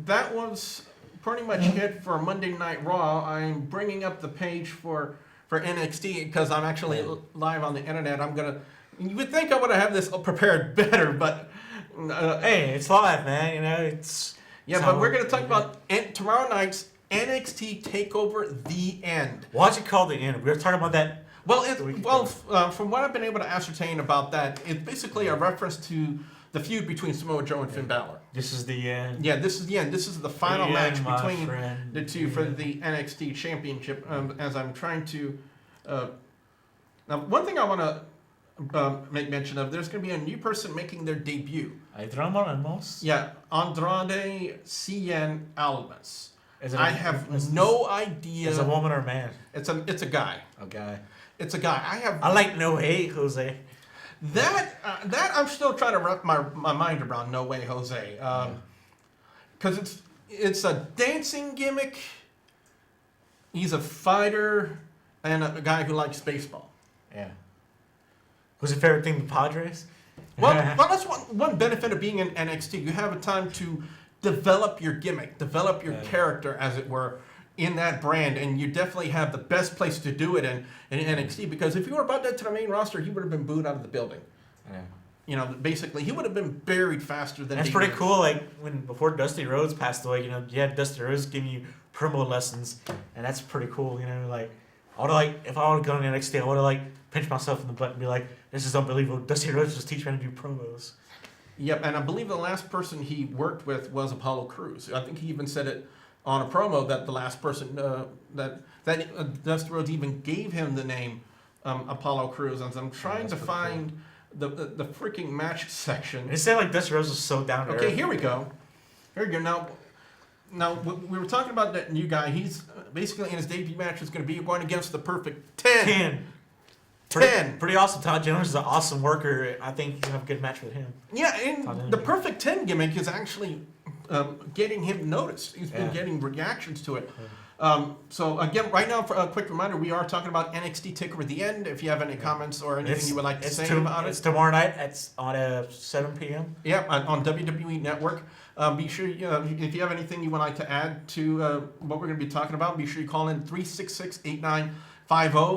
that was pretty much it for Monday Night Raw. I'm bringing up the page for NXT because I'm actually live on the internet. You would think I would have this prepared better, but hey, it's live, man. But we're gonna talk about tomorrow night's NXT Takeover: The End. Why'd you call the end? We were talking about that. From what I've been able to ascertain about that, it's basically a reference to the feud between Samoa Joe and Finn Balor. This is the end. Yeah, this is the end. This is the final match between friend. the two for the NXT Championship. As I'm trying to, now one thing I want to make mention of, there's going to be a new person making their debut. Yeah, Andrade Cien Almas. I have no idea. Is it a woman or a man? It's a guy. A guy. It's a guy. I like No Way Jose. That I'm still trying to wrap my mind around. No Way Jose, because it's a dancing gimmick. He's a fighter and a guy who likes baseball. Yeah. Who's your favorite thing? The Padres. Well, that's one benefit of being in NXT. You have a time to develop your gimmick, develop your character, as it were, in that brand, and you definitely have the best place to do it in NXT, because if you were about that to the main roster, he would have been booed out of the building. Yeah. Basically, he would have been buried faster than. That's pretty cool. Like before Dusty Rhodes passed away, you had Dusty Rhodes giving you promo lessons, and that's pretty cool. Like I would if I would have gone to NXT, I would have pinched myself in the butt and be like, "This is unbelievable." Dusty Rhodes just teaching me how to do promos. Yep, and I believe the last person he worked with was Apollo Crews. I think he even said it on a promo that the last person that Dusty Rhodes even gave him the name Apollo Crews. And I'm trying to find the freaking match section. It said Dusty Rhodes was so down to earth. Okay, here we go. Now we were talking about that new guy. He's basically in his debut match is going to be going against the Perfect 10. 10. Pretty awesome. Todd Jones is an awesome worker. I think you'll have a good match with him. Yeah, and the Perfect 10 gimmick is actually getting him noticed. He's been getting reactions to it. So again, right now, for a quick reminder, we are talking about NXT Takeover: The End. If you have any comments or anything you would like to say about it. It's tomorrow night. It's on 7 p.m. Yeah, on WWE Network. Be sure, if you have anything you would like to add to what we're going to be talking about, be sure you call in 366-8950.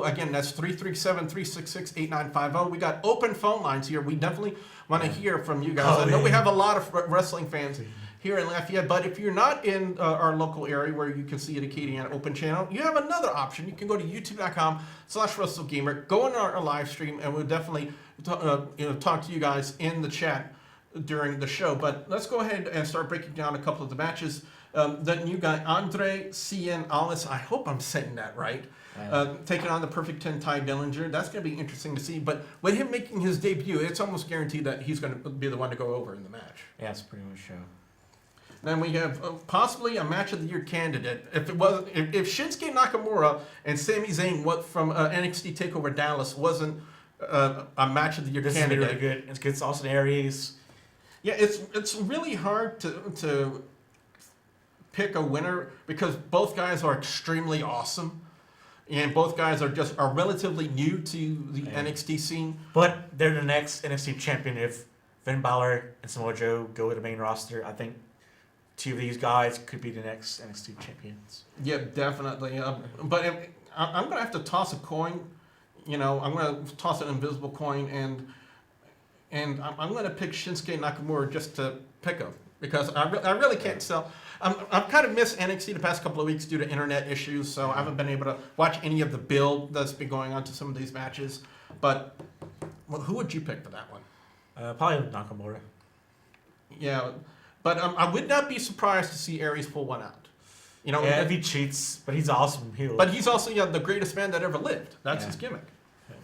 Again, that's 337-366-8950. We got open phone lines here. We definitely want to hear from you guys. I know we have a lot of wrestling fans here in Lafayette, but if you're not in our local area where you can see the KDN Open channel, you have another option. You can go to youtube.com/WrestleGamer, go on our live stream, and we'll definitely talk to you guys in the chat during the show. But let's go ahead and start breaking down a couple of the matches. The new guy, Andrade Cien Almas, I hope I'm saying that right, taking on the Perfect 10 Ty Dillinger. That's going to be interesting to see. But with him making his debut, it's almost guaranteed that he's going to be the one to go over in the match. Yeah, it's pretty much show. Then we have possibly a match of the year candidate. If Shinsuke Nakamura and Sami Zayn from NXT Takeover Dallas wasn't a match of the year candidate, this is really good. It's good. Austin Aries. Yeah, it's really hard to pick a winner because both guys are extremely awesome, and both guys are relatively new to the NXT scene. But they're the next NXT champion if Finn Balor and Samoa Joe go to the main roster. I think two of these guys could be the next NXT champions. Yeah, definitely. But I'm going to have to toss a coin. I'm going to toss an invisible coin, and I'm going to pick Shinsuke Nakamura just to pick him. because I really can't sell. I've kind of missed NXT the past couple of weeks due to internet issues, so I haven't been able to watch any of the build that's been going on to some of these matches. But who would you pick for that one? Probably Nakamura. Yeah, but I would not be surprised to see Aries pull one out. You know, Yeah, if he cheats, but he's an awesome heel. but he's also the greatest man that ever lived. That's his gimmick. Yeah.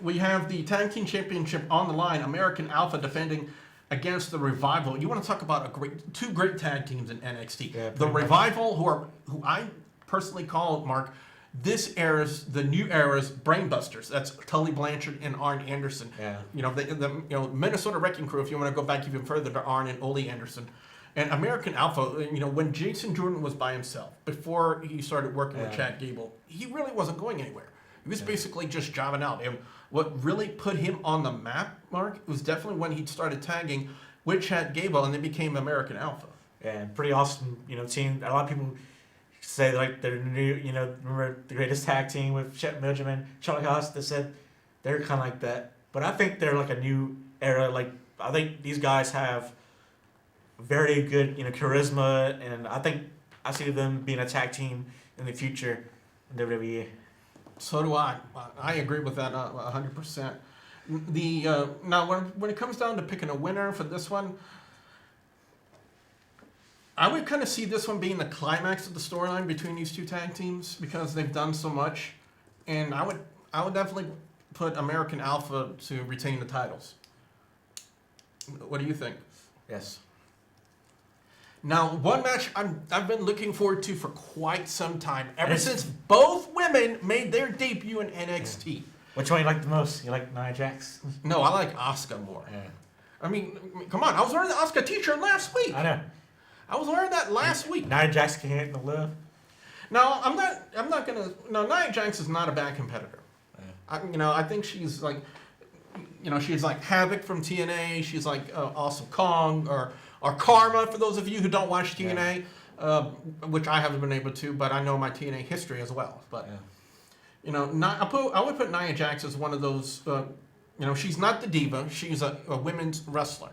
We have the Tag Team Championship on the line. American Alpha defending against the Revival. You want to talk about two great tag teams in NXT. Yeah, The Revival, who I personally call, Mark, the new era's brainbusters. That's Tully Blanchard and Arn Anderson. Yeah. You know, the Minnesota Wrecking Crew, if you want to go back even further to Arn and Ole Anderson. And American Alpha, you know, when Jason Jordan was by himself, before he started working with Chad Gable, he really wasn't going anywhere. He was basically just jobbing out. And what really put him on the map, Mark, was definitely when he started tagging with Chad Gable and then became American Alpha. Yeah, pretty awesome, team. A lot of people say like they're new, remember the greatest tag team with Chet Benjamin, Charlie Haas. They said they're kind of like that, but I think they're like a new era. Like I think these guys have very good, charisma, and I think I see them being a tag team in the future in WWE. So do I. I agree with that 100%. Now when it comes down to picking a winner for this one, I would kind of see this one being the climax of the storyline between these two tag teams because they've done so much, and I would definitely put American Alpha to retain the titles. What do you think? Yes. Now, one match I've been looking forward to for quite some time, ever since both women made their debut in NXT. Yeah. Which one you like the most? You like Nia Jax? No, I like Asuka more. Yeah. I mean, come on, I was wearing the Asuka t-shirt last week. I know. I was wearing that last week. Nia Jax can hit the love. No, I'm not gonna. No, Nia Jax is not a bad competitor. Yeah. I think she's like, she's like Havoc from TNA. She's like Awesome Kong or Karma for those of you who don't watch TNA, which I haven't been able to, but I know my TNA history as well. But I would put Nia Jax as one of those. She's not the diva. She's a women's wrestler,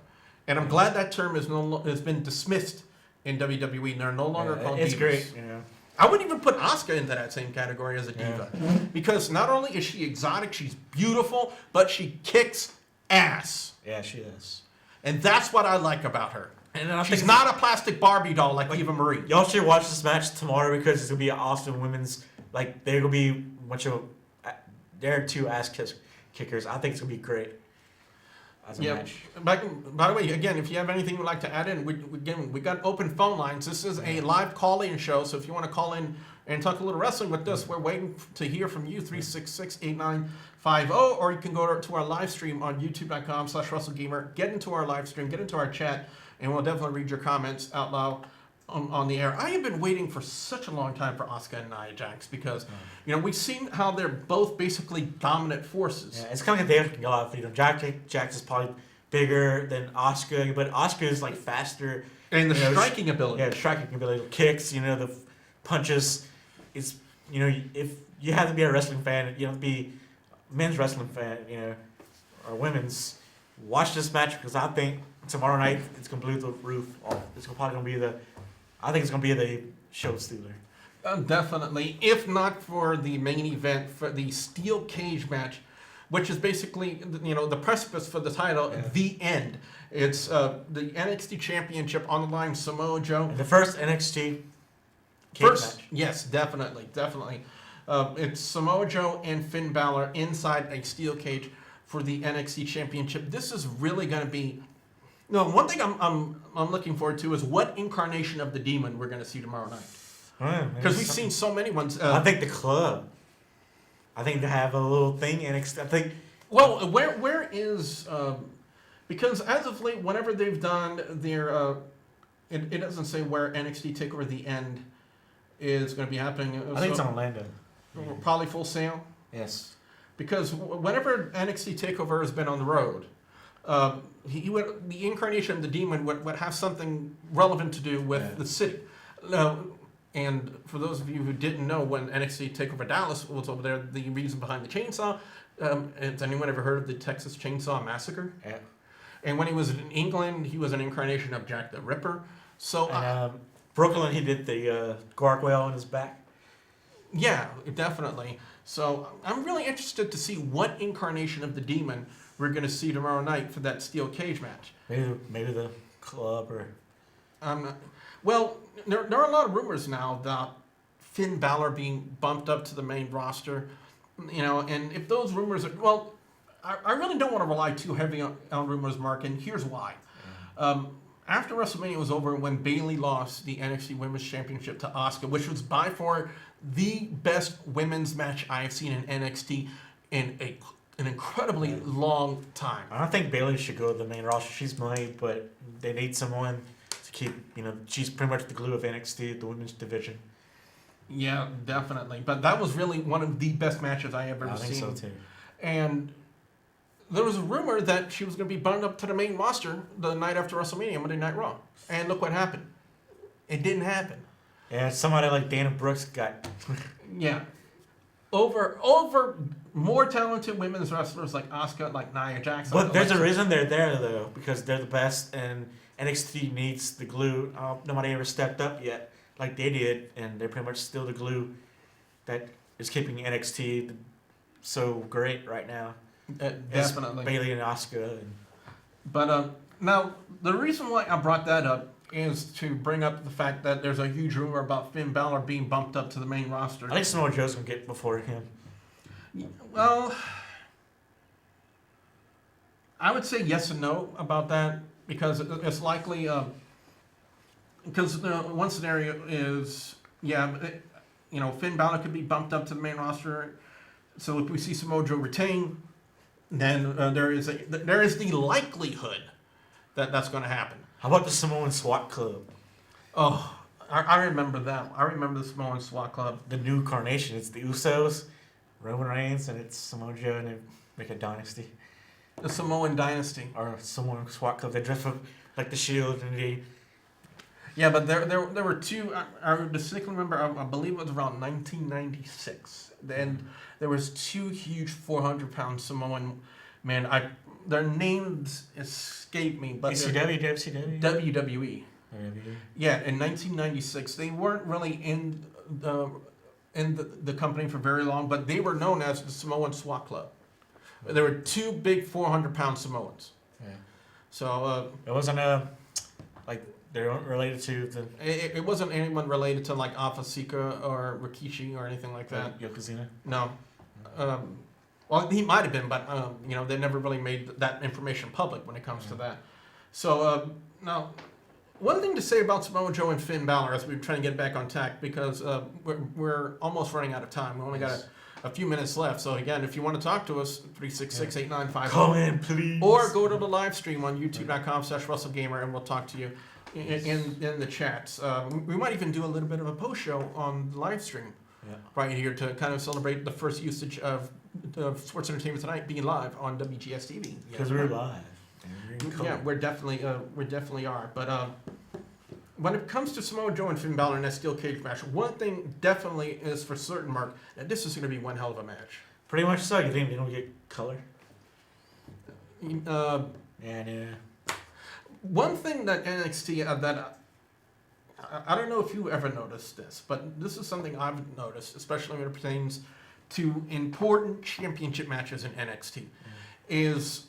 and I'm glad that term has been dismissed in WWE. They're no longer called divas. It's great. I wouldn't even put Asuka into that same category as a diva. Because not only is she exotic, she's beautiful, but she kicks ass. Yeah, she is. And that's what I like about her. And She's not a plastic Barbie doll like Eva Marie. Y'all should watch this match tomorrow because it's gonna be an awesome women's. Like they're gonna be they're two ass kickers. I think it's gonna be great. As a match. By the way, again, if you have anything you'd like to add in, we got open phone lines. This is a live call-in show, so if you want to call in and talk a little wrestling with us, we're waiting to hear from you, 366-8950, or you can go to our live stream on youtube.com/WrestleGamer, get into our live stream, get into our chat, and we'll definitely read your comments out loud on the air. I have been waiting for such a long time for Asuka and Nia Jax because, we've seen how they're both basically dominant forces. Yeah, it's kind of like they go off. Jax is probably bigger than Asuka, but Asuka is like faster. And the striking ability. Yeah, striking ability, kicks, the punches. It's, if you have to be a wrestling fan, you have to be a men's wrestling fan, or women's. Watch this match because I think tomorrow night it's going to blow the roof off. It's probably going to be I think it's going to be the show stealer. Definitely. If not for the main event, for the steel cage match, which is basically, the precipice for the title, the end. It's the NXT Championship on the line, Samoa Joe. And the first NXT cage match. Yes, definitely. It's Samoa Joe and Finn Balor inside a steel cage for the NXT Championship. This is really going to be... one thing I'm looking forward to is what incarnation of the demon we're going to see tomorrow night. Because we've seen so many ones. I think the club. I think they have a little thing, and I think. Well, where is? Because as of late, whenever they've done their, it doesn't say where NXT Takeover the End is going to be happening. I think it's in Orlando. Probably Full Sail. Yes. Because whenever NXT Takeover has been on the road, the incarnation of the demon would have something relevant to do with the city. And for those of you who didn't know, when NXT TakeOver Dallas was over there, the reason behind the chainsaw, has anyone ever heard of the Texas Chainsaw Massacre? Yeah. And when he was in England, he was an incarnation of Jack the Ripper. So, And Brooklyn, he did the gargoyle on his back. yeah, definitely. So I'm really interested to see what incarnation of the demon we're going to see tomorrow night for that steel cage match. Maybe the club or. Well, there are a lot of rumors now about Finn Balor being bumped up to the main roster. You know, and if those rumors are, well, I really don't want to rely too heavy on rumors, Mark, and here's why. After WrestleMania was over, when Bayley lost the NXT Women's Championship to Asuka, which was by far the best women's match I have seen in NXT in an incredibly long time. I don't think Bayley should go to the main roster. She's money, but they need someone to keep, she's pretty much the glue of NXT, the women's division. Yeah, definitely. But that was really one of the best matches I ever seen. I think so too. And there was a rumor that she was going to be bumped up to the main roster the night after WrestleMania, Monday Night Raw. And look what happened. It didn't happen. Yeah, somebody like Dana Brooks got. Yeah. Over more talented women's wrestlers like Asuka, like Nia Jax. But there's a reason they're there, though, because they're the best, and NXT needs the glue. Nobody ever stepped up yet like they did, and they're pretty much still the glue that is keeping NXT so great right now. Definitely. Bayley and Asuka. But now, the reason why I brought that up is to bring up the fact that there's a huge rumor about Finn Balor being bumped up to the main roster. I think Samoa Joe's going to get before him. Well, I would say yes and no about that, because it's likely, because one scenario is, Finn Balor could be bumped up to the main roster. So if we see Samoa Joe retain, then there is the likelihood that that's going to happen. How about the Samoan SWAT Club? Oh, I remember that. I remember the Samoan SWAT Club. The new carnation. It's the Usos, Roman Reigns, and it's Samoa Joe, and they make a dynasty. The Samoan Dynasty. Or Samoan SWAT Club. They dress up like the Shield, and they... Yeah, but there were two. I distinctly remember. I believe it was around 1996. And there was two huge 400-pound Samoan men. Their names escape me, but ECW, WCW? WWE. Yeah, in 1996, they weren't really in the company for very long, but they were known as the Samoan SWAT Club. There were two big 400-pound Samoans. Yeah. So it wasn't they weren't related to the... It wasn't anyone related to like Alpha Sika or Rikishi or anything like that. Yokozuna? No. Well, he might have been, but they never really made that information public when it comes to that. So now, one thing to say about Samoa Joe and Finn Balor as we're trying to get back on track, because we're almost running out of time. We only got a few minutes left. So again, if you want to talk to us, 366-8950. Call in, please. Or go to the live stream on youtube.com/WrestleGamer, and we'll talk to you in the chats. We might even do a little bit of a post show on the live stream right here to kind of celebrate the first usage of Sports Entertainment Tonight being live on WGS TV. Because we're live. Yeah, we definitely are. But when it comes to Samoa Joe and Finn Balor in that steel cage match, one thing definitely is for certain, Mark, that this is going to be one hell of a match. Pretty much so. You think they don't get color? Yeah. One thing that NXT that I don't know if you ever noticed this, but this is something I've noticed, especially when it pertains to important championship matches in NXT, is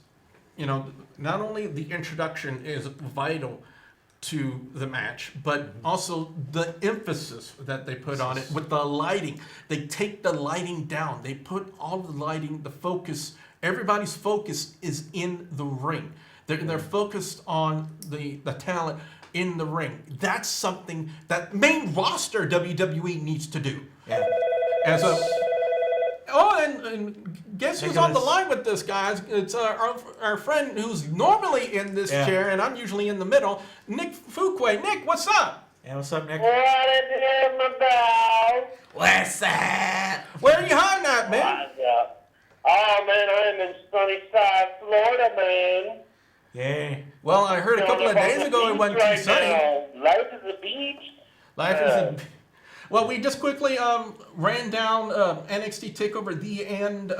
not only the introduction is vital to the match, but also the emphasis that they put on it with the lighting. They take the lighting down. They put all the lighting, the focus. Everybody's focus is in the ring. They're focused on the talent in the ring. That's something that main roster WWE needs to do. Yeah. And guess who's on the line with this, guys? It's our friend who's normally in this chair, and I'm usually in the middle, Nick Fuquay. Nick, what's up? Yeah, what's up, Nick? What is it about? What's that? Where are you hiding at, man? What's up? Oh, man, I'm in sunny side Florida, man. Yeah. Well, I heard a couple of days ago it went too sunny. Life is a beach. Life is a... Well, we just quickly ran down NXT TakeOver The End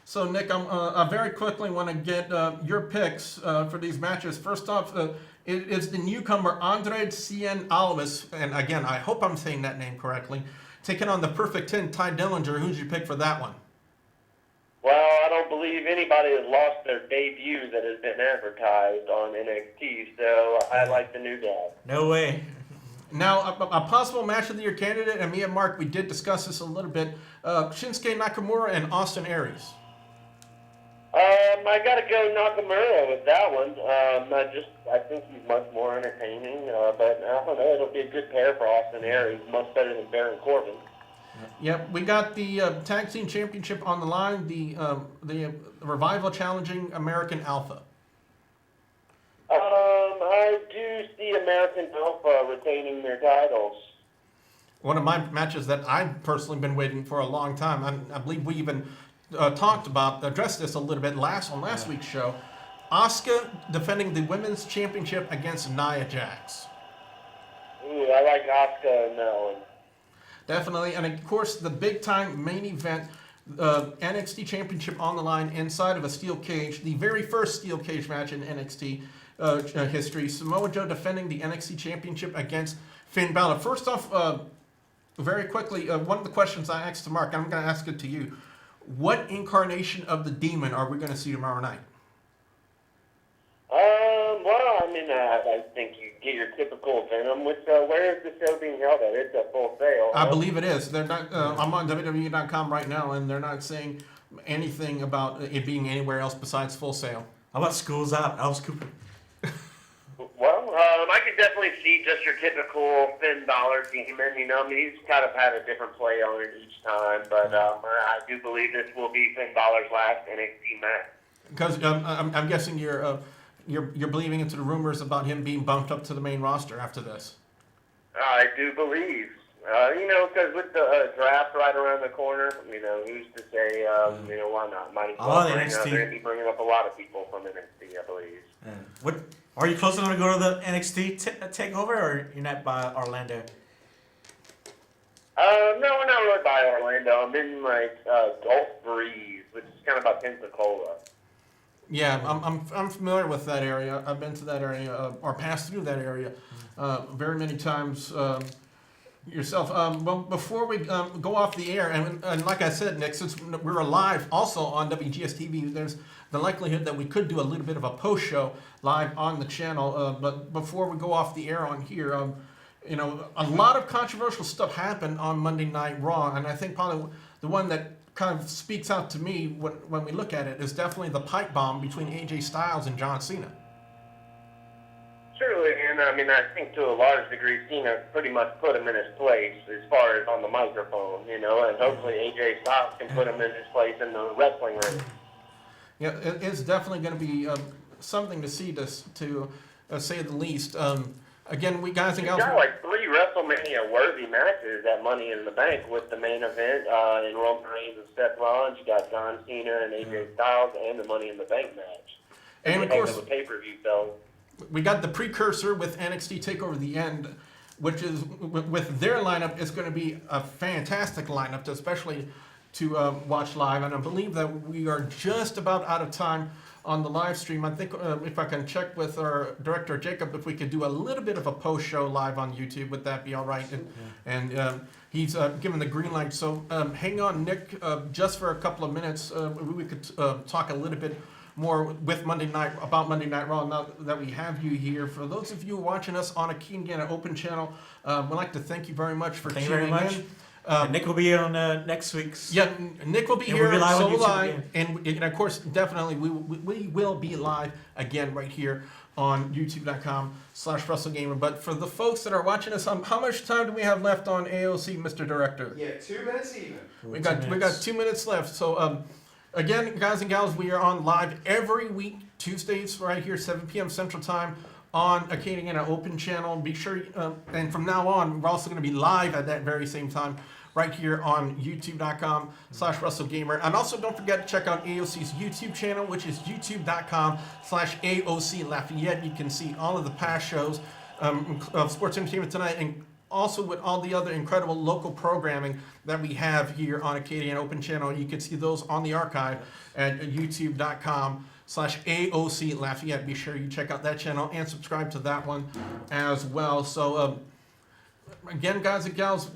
So, Nick, I very quickly want to get your picks for these matches. First off, it is the newcomer Andrade Cien Alves, and again, I hope I'm saying that name correctly, taking on the Perfect 10, Ty Dillinger. Who'd you pick for that one? Well, I don't believe anybody has lost their debut that has been advertised on NXT, so I like the new guy. No way. Now, a possible match of the year candidate, and me and Mark, we did discuss this a little bit, Shinsuke Nakamura and Austin Aries. I got to go Nakamura with that one. I think he's much more entertaining, but I don't know, it'll be a good pair for Austin Aries, much better than Baron Corbin. Yep, we got the tag team championship on the line. The Revival challenging American Alpha. I do see American Alpha retaining their titles. One of my matches that I've personally been waiting for a long time. I believe we even addressed this a little bit on last week's show. Asuka defending the women's championship against Nia Jax. Ooh, I like Asuka in that one. Definitely, and of course the big time main event, NXT Championship on the line inside of a steel cage, the very first steel cage match in NXT history. Samoa Joe defending the NXT Championship against Finn Balor. First off, very quickly, one of the questions I asked to Mark, I'm going to ask it to you. What incarnation of the demon are we going to see tomorrow night? Well, I mean, I think you get your typical Venom, which, where is the show being held at? It's a Full Sail. I believe it is. They're not. I'm on WWE.com right now, and they're not saying anything about it being anywhere else besides Full Sail. How about School's Out, Alice Cooper? Well, I could definitely see just your typical Finn Balor demon. You know, I mean, he's kind of had a different play on it each time, but I do believe this will be Finn Balor's last NXT match. Because I'm guessing you're believing into the rumors about him being bumped up to the main roster after this. I do believe. You know, because with the draft right around the corner, you know, who's to say, you know, why not? Might as well they're going to be bringing up a lot of people from NXT, I believe. What are you close enough to go to the NXT takeover, or you're not by Orlando? No, we're not really by Orlando. I'm in like Gulf Breeze, which is kind of by Pensacola. Yeah, I'm familiar with that area. I've been to that area or passed through that area very many times. Yourself. Well, before we go off the air, and like I said, Nick, since we're live also on WGS TV, there's the likelihood that we could do a little bit of a post show live on the channel. But before we go off the air on here, you know, a lot of controversial stuff happened on Monday Night Raw, and I think probably the one that kind of speaks out to me when we look at it is definitely the pipe bomb between AJ Styles and John Cena. Surely, and I mean, I think to a large degree, Cena pretty much put him in his place as far as on the microphone, you know, and hopefully AJ Styles can put him in his place in the wrestling ring. Yeah, it's definitely going to be something to see, to say the least. Again, we guys and gals. You've got like 3 WrestleMania-worthy matches at Money in the Bank with the main event in Roman Reigns and Seth Rollins. You got John Cena and AJ Styles and the Money in the Bank match. And of course, the pay-per-view though. We got the precursor with NXT TakeOver The End, which is with their lineup is going to be a fantastic lineup, especially to watch live. And I believe that we are just about out of time on the live stream. I think if I can check with our director Jacob if we could do a little bit of a post show live on YouTube, would that be all right? And he's given the green light. So hang on, Nick, just for a couple of minutes. We could talk a little bit more with Monday Night Raw now that we have you here. For those of you watching us on a Keen Gana Open channel, we'd like to thank you very much for tuning in. Nick will be on next week's. Yeah, Nick will be here we'll be live on YouTube live, and of course, definitely we will be live again right here on YouTube.com/WrestleGamer. But for the folks that are watching us, how much time do we have left on AOC, Mr. Director? Yeah, 2 minutes even. We got 2 minutes left. So again, guys and gals, we are on live every week, Tuesdays right here, 7 p.m. Central Time on a Keen Gana Open channel. Be sure, and from now on, we're also going to be live at that very same time right here on youtube.com/WrestleGamer. And also don't forget to check out AOC's YouTube channel, which is youtube.com/AOC Lafayette. You can see all of the past shows of Sports Entertainment Tonight, also with all the other incredible local programming that we have here on Acadiana Open Channel. You can see those on the archive at youtube.com/AOC Lafayette. Be sure you check out that channel and subscribe to that one as well. So again, guys and gals,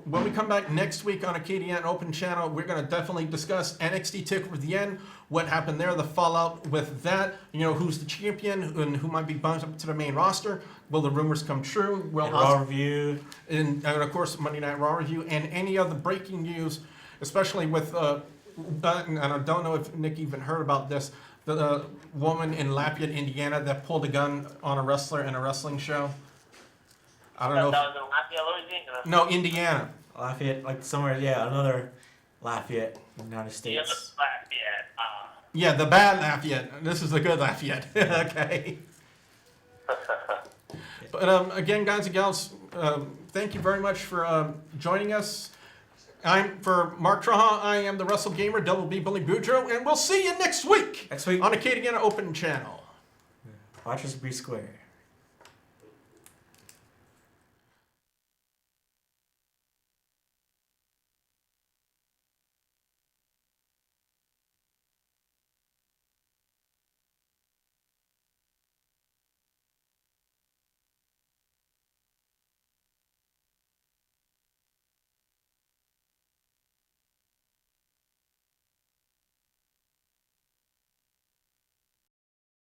when we come back next week on Acadiana Open Channel, we're going to definitely discuss NXT TakeOver the End, what happened there, the fallout with that, who's the champion and who might be bumped up to the main roster. Will the rumors come true? Will And Raw review. And of course, Monday Night Raw review and any other breaking news, especially with, and I don't know if Nick even heard about this, the woman in Lafayette, Indiana that pulled a gun on a wrestler in a wrestling show. I don't know. That was in Lafayette, Louisiana. No, Indiana. Lafayette, like somewhere, another Lafayette, United Yeah, States. Lafayette. Yeah, the bad Lafayette. This is the good Lafayette. Okay. But again, guys and gals, thank you very much for joining us. For Mark Traha, I am the Wrestle Gamer, Double B Billy Boudreaux, and we'll see you next week Next week. on Acadiana Open Channel. Watch us be square.